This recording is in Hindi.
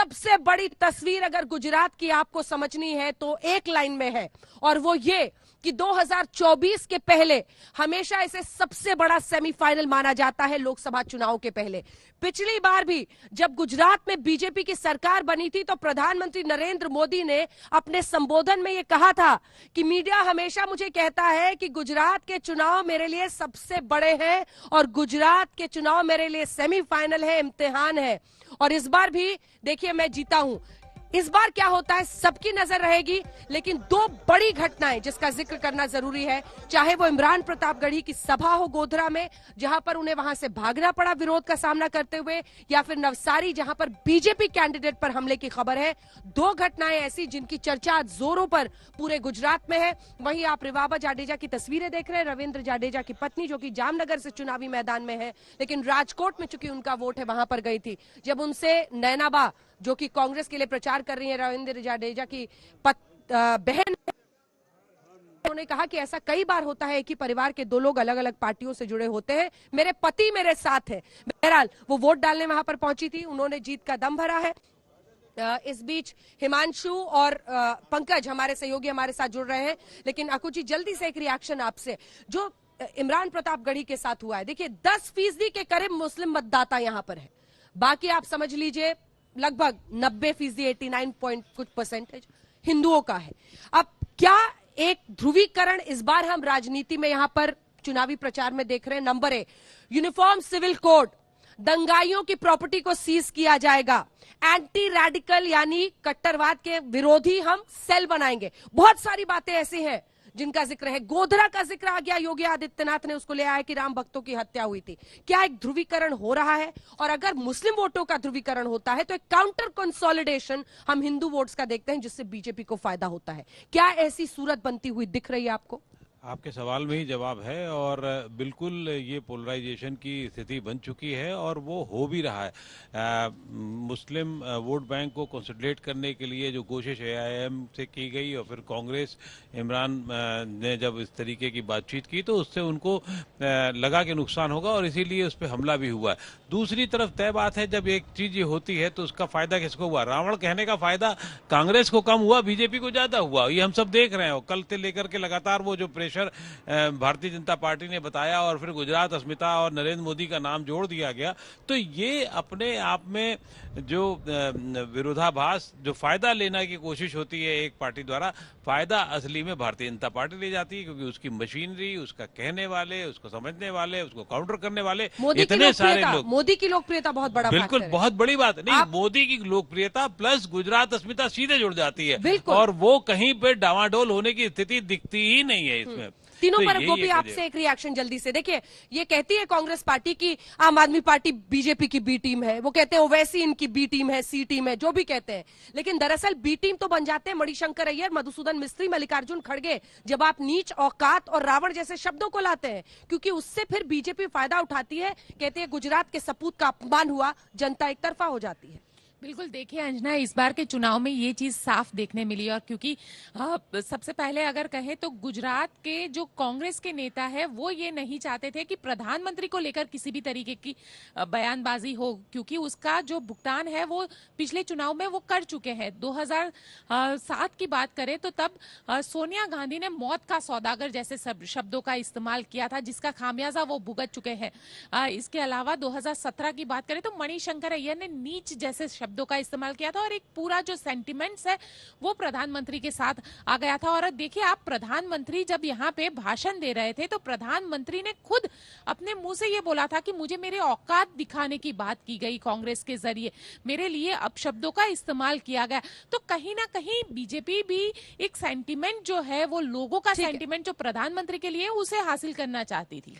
सबसे बड़ी तस्वीर अगर गुजरात की आपको समझनी है तो एक लाइन में है, और वो ये कि 2024 के पहले हमेशा इसे सबसे बड़ा सेमीफाइनल माना जाता है लोकसभा चुनाव के पहले। पिछली बार भी जब गुजरात में बीजेपी की सरकार बनी थी तो प्रधानमंत्री नरेंद्र मोदी ने अपने संबोधन में यह कहा था कि मीडिया हमेशा मुझे कहता है कि गुजरात के चुनाव मेरे लिए सबसे बड़े हैं और गुजरात के चुनाव मेरे लिए सेमीफाइनल है, इम्तिहान है। और इस बार भी देखिए मैं जीता हूं। इस बार क्या होता है सबकी नजर रहेगी, लेकिन दो बड़ी घटनाएं जिसका जिक्र करना जरूरी है, चाहे वो इमरान प्रतापगढ़ी की सभा हो गोधरा में जहां पर उन्हें वहां से भागना पड़ा विरोध का सामना करते हुए, या फिर नवसारी जहां पर बीजेपी कैंडिडेट पर हमले की खबर है। दो घटनाएं ऐसी जिनकी चर्चा जोरों पर पूरे गुजरात में है। वहीं आप रिवाबा जाडेजा की तस्वीरें देख रहे हैं, रविंद्र जाडेजा की पत्नी जो कि जामनगर से चुनावी मैदान में है, लेकिन राजकोट में चूंकि उनका वोट है वहां पर गई थी। जब उनसे नैनाबा जो कि कांग्रेस के लिए प्रचार कर रही है, रविंद्र जाडेजा की बहन, उन्होंने कहा कि ऐसा कई बार होता है कि परिवार के दो लोग अलग अलग पार्टियों से जुड़े होते हैं, मेरे पति मेरे साथ है। बहरहाल वो वोट डालने वहां पर पहुंची थी, उन्होंने जीत का दम भरा है। इस बीच हिमांशु और पंकज हमारे सहयोगी हमारे साथ जुड़ रहे हैं, लेकिन अकु जी जल्दी से एक रिएक्शन आपसे, जो इमरान प्रतापगढ़ी के साथ हुआ है। देखिए 10% के करीब मुस्लिम मतदाता यहां पर है, बाकी आप समझ लीजिए लगभग 90%, 89 पॉइंट कुछ परसेंटेज हिंदुओं का है। अब क्या एक ध्रुवीकरण इस बार हम राजनीति में यहां पर चुनावी प्रचार में देख रहे हैं? नंबर 1, यूनिफॉर्म सिविल कोड, दंगाइयों की प्रॉपर्टी को सीज किया जाएगा, एंटी रेडिकल यानी कट्टरवाद के विरोधी हम सेल बनाएंगे। बहुत सारी बातें ऐसी हैं जिनका जिक्र है। गोधरा का जिक्र आ गया, योगी आदित्यनाथ ने उसको ले आया कि राम भक्तों की हत्या हुई थी। क्या एक ध्रुवीकरण हो रहा है? और अगर मुस्लिम वोटों का ध्रुवीकरण होता है तो एक काउंटर कंसोलिडेशन हम हिंदू वोट्स का देखते हैं जिससे बीजेपी को फायदा होता है। क्या ऐसी सूरत बनती हुई दिख रही है आपको? आपके सवाल में ही जवाब है, और बिल्कुल ये पोलराइजेशन की स्थिति बन चुकी है और वो हो भी रहा है। मुस्लिम वोट बैंक को कंसोलिडेट करने के लिए जो कोशिश एआईएम से की गई और फिर कांग्रेस इमरान ने जब इस तरीके की बातचीत की तो उससे उनको लगा कि नुकसान होगा और इसीलिए उस पर हमला भी हुआ। दूसरी तरफ तय बात है, जब एक चीज ये होती है तो उसका फायदा किसको हुआ? रावण कहने का फायदा कांग्रेस को कम हुआ, बीजेपी को ज्यादा हुआ। ये हम सब देख रहे हैं। कल से लेकर के लगातार वो जो भारतीय जनता पार्टी ने बताया और फिर गुजरात अस्मिता और नरेंद्र मोदी का नाम जोड़ दिया गया, तो ये अपने आप में जो विरोधाभास, जो फायदा लेने की कोशिश होती है एक पार्टी द्वारा, फायदा असली में भारतीय जनता पार्टी ले जाती है, क्योंकि उसकी मशीनरी, उसका कहने वाले, उसको समझने वाले, उसको काउंटर करने वाले इतने सारे लोग। मोदी की लोकप्रियता बहुत बड़ा, बिल्कुल बहुत बड़ी बात नहीं, मोदी की लोकप्रियता प्लस गुजरात अस्मिता सीधे जुड़ जाती है और वो कहीं पे डावाडोल होने की स्थिति दिखती ही नहीं है इसमें। तीनों पर गोपी आपसे एक रिएक्शन जल्दी से। देखिए ये कहती है कांग्रेस पार्टी की आम आदमी पार्टी बीजेपी की बी टीम है, वो कहते हैं ओवैसी इनकी बी टीम है, सी टीम है, जो भी कहते हैं, लेकिन दरअसल बी टीम तो बन जाते हैं मणिशंकर अय्यर, मधुसूदन मिस्त्री, मल्लिकार्जुन खड़गे, जब आप नीच, औकात और रावण जैसे शब्दों को लाते हैं, क्योंकि उससे फिर बीजेपी फायदा उठाती है। कहते हैं गुजरात के सपूत का अपमान हुआ, जनता एक तरफा हो जाती है। बिल्कुल, देखिए अंजना, इस बार के चुनाव में ये चीज साफ देखने मिली। और क्योंकि सबसे पहले अगर कहें तो गुजरात के जो कांग्रेस के नेता है वो ये नहीं चाहते थे कि प्रधानमंत्री को लेकर किसी भी तरीके की बयानबाजी हो, क्योंकि उसका जो भुगतान है वो पिछले चुनाव में वो कर चुके हैं। 2007 की बात करें तो तब सोनिया गांधी ने मौत का सौदागर जैसे शब्दों का इस्तेमाल किया था, जिसका खामियाजा वो भुगत चुके हैं। इसके अलावा 2017 की बात करें तो मणिशंकर अय्यर ने नीच जैसे शब्दों का इस्तेमाल किया था और एक पूरा जो सेंटिमेंट्स है वो प्रधानमंत्री के साथ आ गया था। और देखिए आप, प्रधानमंत्री जब यहाँ पे भाषण दे रहे थे तो प्रधानमंत्री ने खुद अपने मुंह से ये बोला था कि मुझे मेरे औकात दिखाने की बात की गई कांग्रेस के जरिए, मेरे लिए अपशब्दों का इस्तेमाल किया गया। तो कहीं ना कहीं बीजेपी भी एक सेंटिमेंट जो है वो लोगों का सेंटिमेंट जो प्रधानमंत्री के लिए उसे हासिल करना चाहती थी।